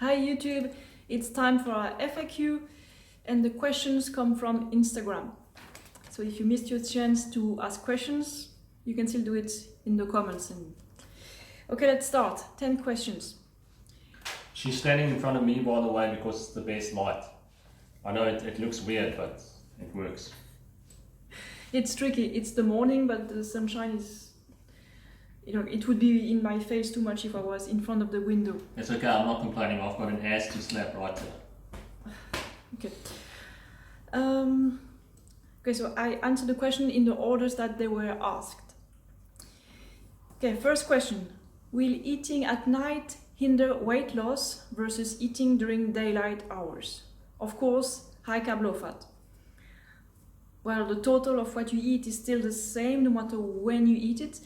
Hi YouTube, it's time for our FAQ and the questions come from Instagram. So if you missed your chance to ask questions, you can still do it in the comments. Okay, let's start. 10 questions. She's standing in front of me, by the way, because it's the best light. I know it looks weird, but it works. It's tricky. It's the morning, but the sunshine is... it would be in my face too much if I was in front of the window. It's okay, I'm not complaining. I've got an ass to slap right here. Okay. Okay, so I answered the question in the orders that they were asked. Okay, first question. Will eating at night hinder weight loss versus eating during daylight hours? Of course, high carb, low fat. Well, the total of what you eat is still the same no matter when you eat it.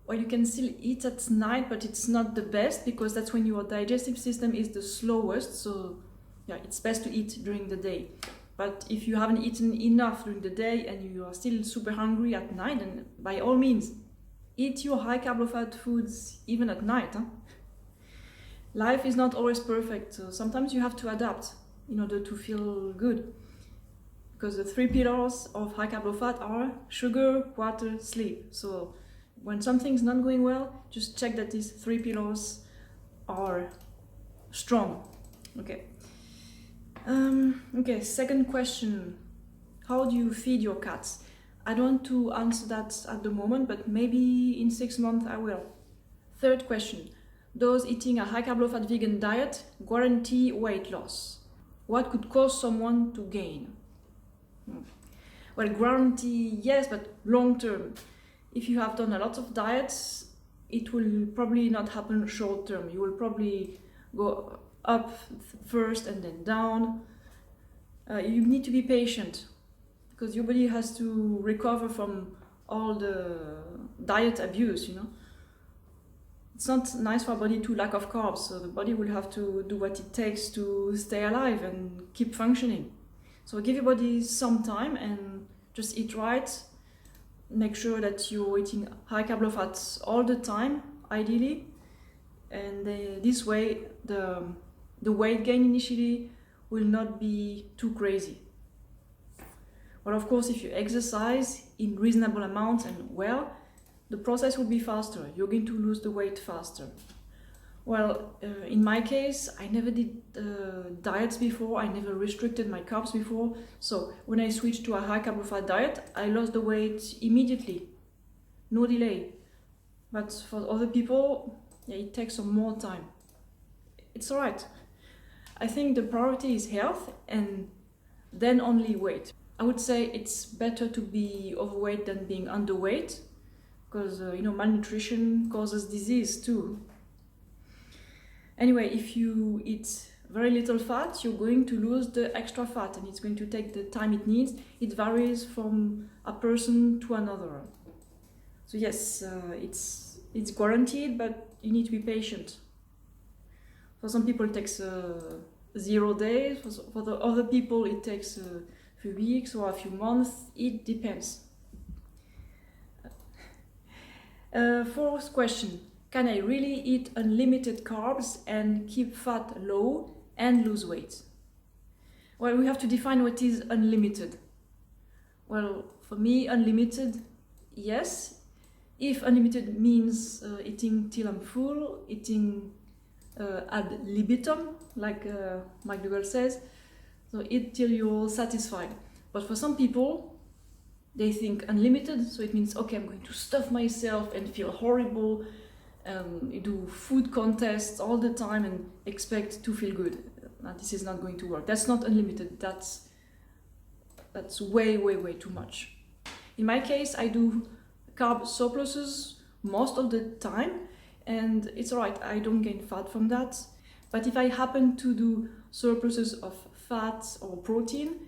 Well, you can still eat at night, but it's not the best because that's when your digestive system is the slowest. So yeah, it's best to eat during the day. But if you haven't eaten enough during the day and you are still super hungry at night, then by all means, eat your high carb, low fat foods even at night. Life is not always perfect, so sometimes you have to adapt in order to feel good. Because the 3 pillars of high carb, low fat are sugar, water, sleep. So when something's not going well, just check that these 3 pillars are strong. Okay. Okay, second question. How do you feed your cats? I don't want to answer that at the moment, but maybe in 6 months I will. Third question. Does eating a high carb, low fat vegan diet guarantee weight loss? What could cause someone to gain? Well, guarantee yes, but long term. If you have done a lot of diets, it will probably not happen short term. You will probably go up first and then down. You need to be patient because your body has to recover from all the diet abuse, It's not nice for our body to lack of carbs, so the body will have to do what it takes to stay alive and keep functioning. So give your body some time and just eat right. Make sure that you're eating high carb, low fat all the time, ideally. And this way, the weight gain initially will not be too crazy. But of course, if you exercise in reasonable amounts and well, the process will be faster. You're going to lose the weight faster. Well, in my case, I never did diets before. I never restricted my carbs before. So when I switched to a high carb, low fat diet, I lost the weight immediately. No delay. But for other people, yeah, it takes some more time. It's all right. I think the priority is health and then only weight. I would say it's better to be overweight than being underweight because, malnutrition causes disease too. Anyway, if you eat very little fat, you're going to lose the extra fat and it's going to take the time it needs. It varies from a person to another. So yes, it's guaranteed, but you need to be patient. For some people it takes 0 days, for the other people it takes a few weeks or a few months, it depends. Fourth question. Can I really eat unlimited carbs and keep fat low and lose weight? Well, we have to define what is unlimited. Well, for me, unlimited, yes. If unlimited means eating till I'm full, eating ad libitum, like McDougall says, so eat till you're satisfied. But for some people, they think unlimited, so it means, okay, I'm going to stuff myself and feel horrible. You do food contests all the time and expect to feel good. Now, this is not going to work. That's not unlimited. That's way, way, way too much. In my case, I do carb surpluses most of the time, and it's all right. I don't gain fat from that. But if I happen to do surpluses of fat or protein,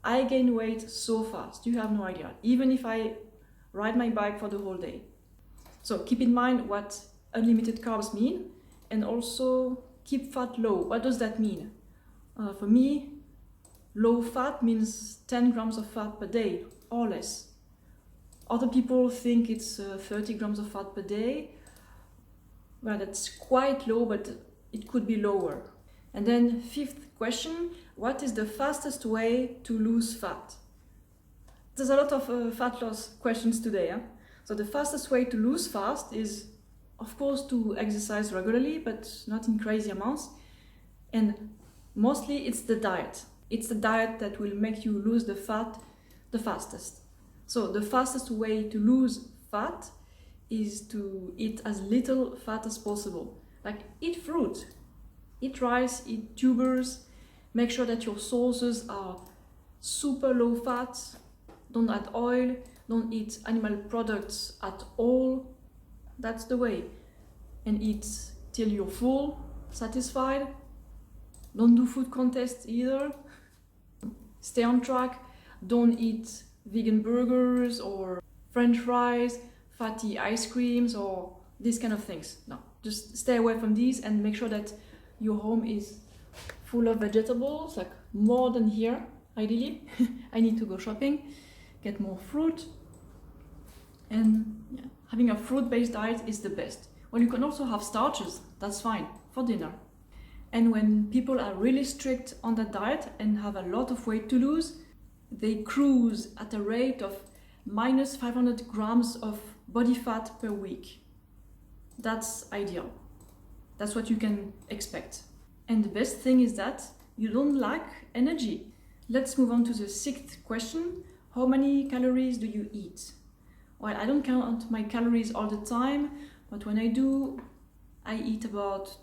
I gain weight so fast. You have no idea. Even if I ride my bike for the whole day. So keep in mind what unlimited carbs mean and also keep fat low. What does that mean? For me, low fat means 10 grams of fat per day or less. Other people think it's 30 grams of fat per day. Well, that's quite low, but it could be lower. And then fifth question, what is the fastest way to lose fat? There's a lot of fat loss questions today. Huh? So the fastest way to lose fat is, of course, to exercise regularly, but not in crazy amounts. And mostly it's the diet. It's the diet that will make you lose the fat the fastest. So the fastest way to lose fat is to eat as little fat as possible. Like eat fruit, eat rice, eat tubers, make sure that your sauces are super low fat, don't add oil, don't eat animal products at all. That's the way. And eat till you're full, satisfied. Don't do food contests either. Stay on track. Don't eat vegan burgers or French fries, fatty ice creams or these kind of things. No, just stay away from these and make sure that your home is full of vegetables, like more than here, ideally. I need to go shopping, get more fruit. And yeah, having a fruit-based diet is the best. Well, you can also have starches, that's fine, for dinner. And when people are really strict on that diet and have a lot of weight to lose, they cruise at a rate of minus 500 grams of body fat per week. That's ideal. That's what you can expect. And the best thing is that you don't lack energy. Let's move on to the sixth question. How many calories do you eat? Well, I don't count my calories all the time, but when I do, I eat about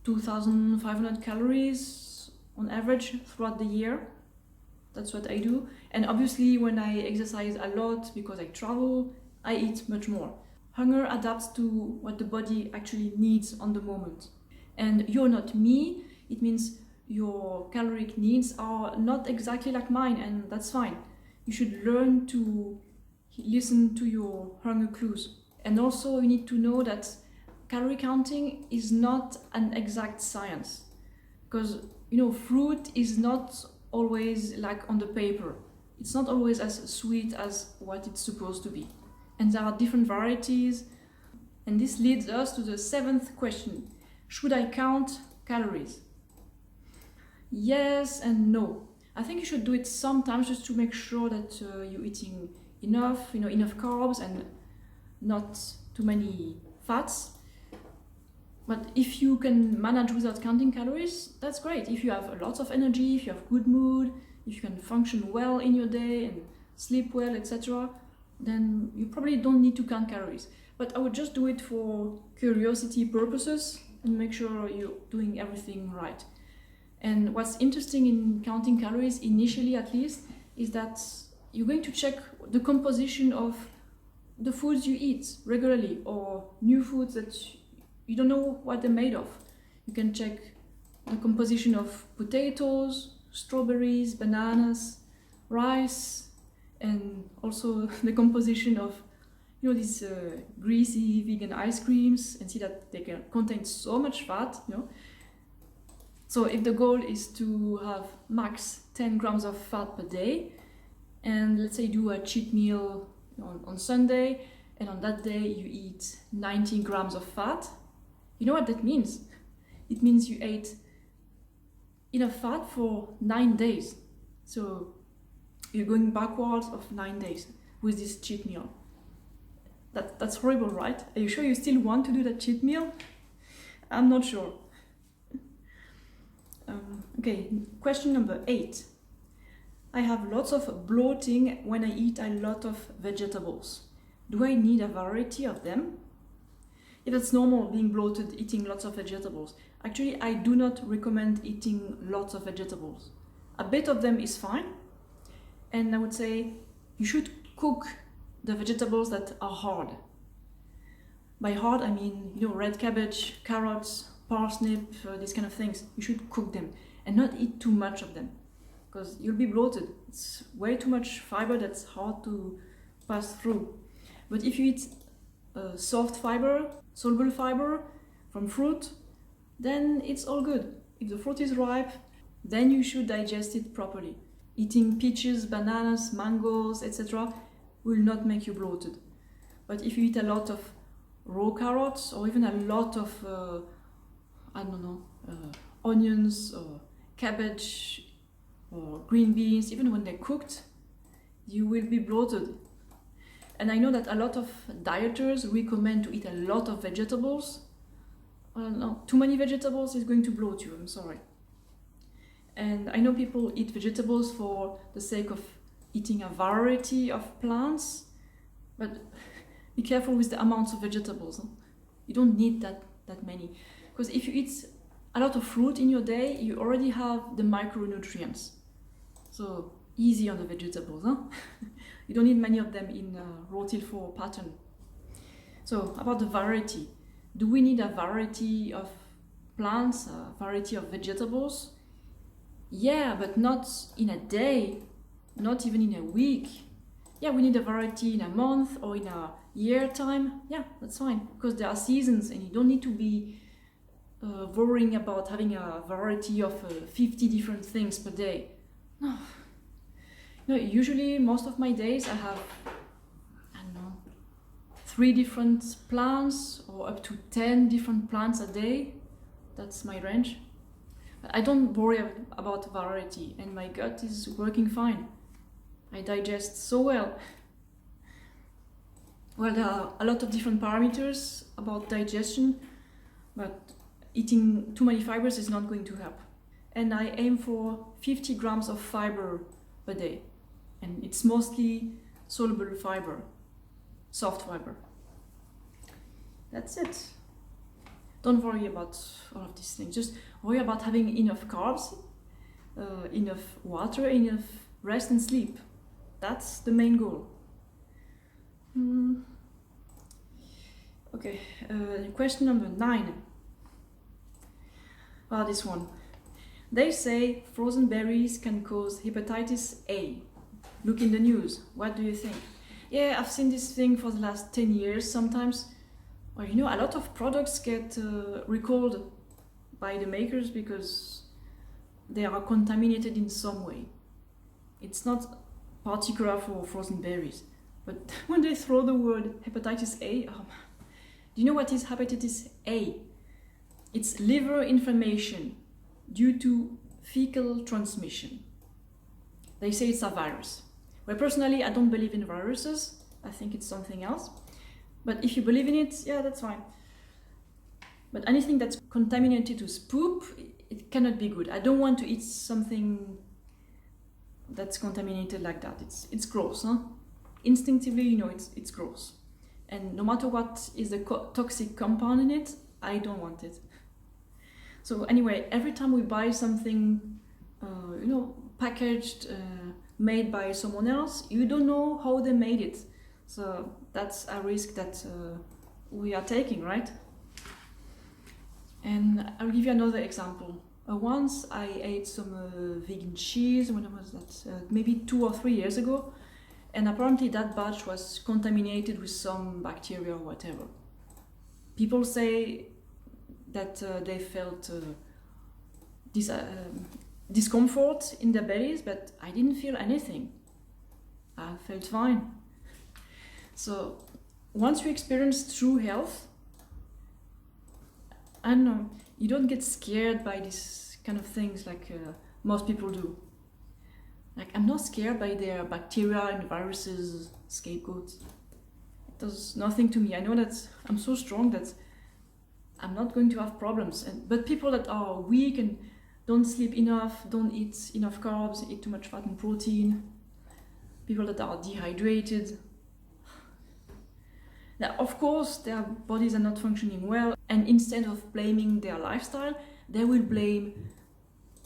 2,500 calories on average throughout the year. That's what I do. And obviously when I exercise a lot because I travel, I eat much more. Hunger adapts to what the body actually needs on the moment. And you're not me, it means your caloric needs are not exactly like mine, and that's fine. You should learn to listen to your hunger clues. And also you need to know that calorie counting is not an exact science. Because, fruit is not always like on the paper. It's not always as sweet as what it's supposed to be. And there are different varieties. And this leads us to the seventh question. Should I count calories? Yes and no. I think you should do it sometimes just to make sure that you're eating enough, enough carbs and not too many fats. But if you can manage without counting calories, that's great. If you have a lot of energy, if you have good mood, if you can function well in your day and sleep well, etc., then you probably don't need to count calories. But I would just do it for curiosity purposes and make sure you're doing everything right. And what's interesting in counting calories, initially at least, is that you're going to check the composition of the foods you eat regularly or new foods that you don't know what they're made of. You can check the composition of potatoes, strawberries, bananas, rice, and also the composition of these greasy vegan ice creams, and see that they can contain so much fat. So if the goal is to have max 10 grams of fat per day, and let's say you do a cheat meal on Sunday, and on that day you eat 90 grams of fat, you know what that means? It means you ate enough fat for 9 days. So you're going backwards of 9 days with this cheat meal. That's horrible, right? Are you sure you still want to do that cheat meal? I'm not sure. Okay, question number 8. I have lots of bloating when I eat a lot of vegetables. Do I need a variety of them? If it's normal being bloated, eating lots of vegetables. Actually, I do not recommend eating lots of vegetables. A bit of them is fine. And I would say you should cook the vegetables that are hard. By hard, I mean, red cabbage, carrots, parsnip, these kind of things. You should cook them and not eat too much of them, because you'll be bloated. It's way too much fiber that's hard to pass through. But if you eat soft fiber, soluble fiber from fruit, then it's all good. If the fruit is ripe, then you should digest it properly. Eating peaches, bananas, mangoes, etc. will not make you bloated. But if you eat a lot of raw carrots or even a lot of onions or cabbage or green beans, even when they're cooked, you will be bloated. And I know that a lot of dieters recommend to eat a lot of vegetables. Well, no, too many vegetables is going to bloat you, I'm sorry. And I know people eat vegetables for the sake of eating a variety of plants, but be careful with the amounts of vegetables. You don't need that many. Because if you eat a lot of fruit in your day, you already have the micronutrients. So easy on the vegetables, huh? You don't need many of them in Rule 4 pattern. So about the variety. Do we need a variety of plants, a variety of vegetables? Yeah, but not in a day, not even in a week. Yeah, we need a variety in a month or in a year time. Yeah, that's fine, because there are seasons and you don't need to be worrying about having a variety of 50 different things per day. No. No, usually most of my days I have, I don't know, 3 different plants or up to 10 different plants a day. That's my range. I don't worry about variety, and my gut is working fine. I digest so well. Well, there are a lot of different parameters about digestion, but eating too many fibers is not going to help. And I aim for 50 grams of fiber per day. And it's mostly soluble fiber, soft fiber. That's it. Don't worry about all of these things. Just worry about having enough carbs, enough water, enough rest and sleep. That's the main goal. Okay, question number 9. Well, this one. They say frozen berries can cause hepatitis A. Look in the news. What do you think? Yeah, I've seen this thing for the last 10 years sometimes. Well, you know, a lot of products get recalled by the makers because they are contaminated in some way. It's not particular for frozen berries. But when they throw the word hepatitis A, do you know what is hepatitis A? It's liver inflammation due to fecal transmission. They say it's a virus. Well, personally, I don't believe in viruses. I think it's something else. But if you believe in it, yeah, that's fine. But anything that's contaminated with poop, it cannot be good. I don't want to eat something that's contaminated like that. It's gross, huh? Instinctively, you know, it's gross. And no matter what is the toxic compound in it, I don't want it. So anyway, every time we buy something, you know, packaged, made by someone else, you don't know how they made it. So that's a risk that we are taking, right? And I'll give you another example. Once I ate some vegan cheese, when was that? Maybe 2 or 3 years ago. And apparently that batch was contaminated with some bacteria or whatever. People say that they felt discomfort in their bellies, but I didn't feel anything. I felt fine. So once you experience true health, I don't know, you don't get scared by these kind of things like most people do. Like, I'm not scared by their bacteria and viruses, scapegoats. It does nothing to me. I know that I'm so strong that I'm not going to have problems. But people that are weak and don't sleep enough, don't eat enough carbs, eat too much fat and protein, people that are dehydrated. Now, of course, their bodies are not functioning well, and instead of blaming their lifestyle, they will blame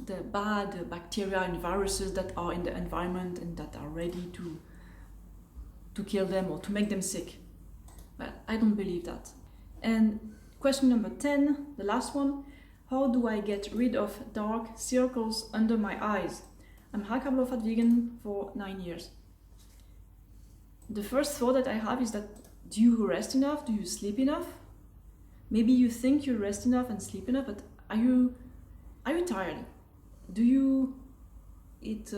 the bad bacteria and viruses that are in the environment and that are ready to kill them or to make them sick. But I don't believe that. And question number 10, the last one. How do I get rid of dark circles under my eyes? I'm high-carb low-fat vegan for 9 years. The first thought that I have is that, do you rest enough? Do you sleep enough? Maybe you think you rest enough and sleep enough, but are you tired? Do you eat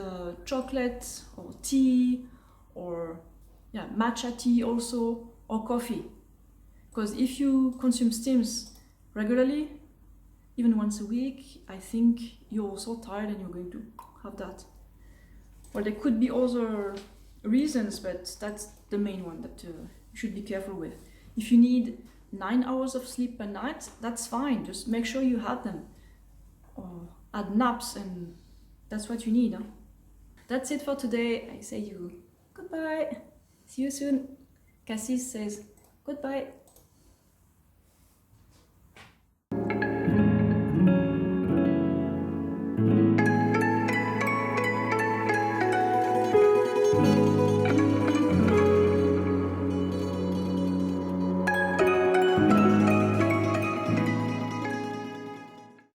chocolate or tea or matcha tea also, or coffee? Because if you consume steams regularly, even once a week, I think you're so tired and you're going to have that. Well, there could be other reasons, but that's the main one that you should be careful with. If you need 9 hours of sleep per night, that's fine. Just make sure you have them. Or add naps, and that's what you need. Huh? That's it for today. I say you goodbye. See you soon. Cassis says goodbye.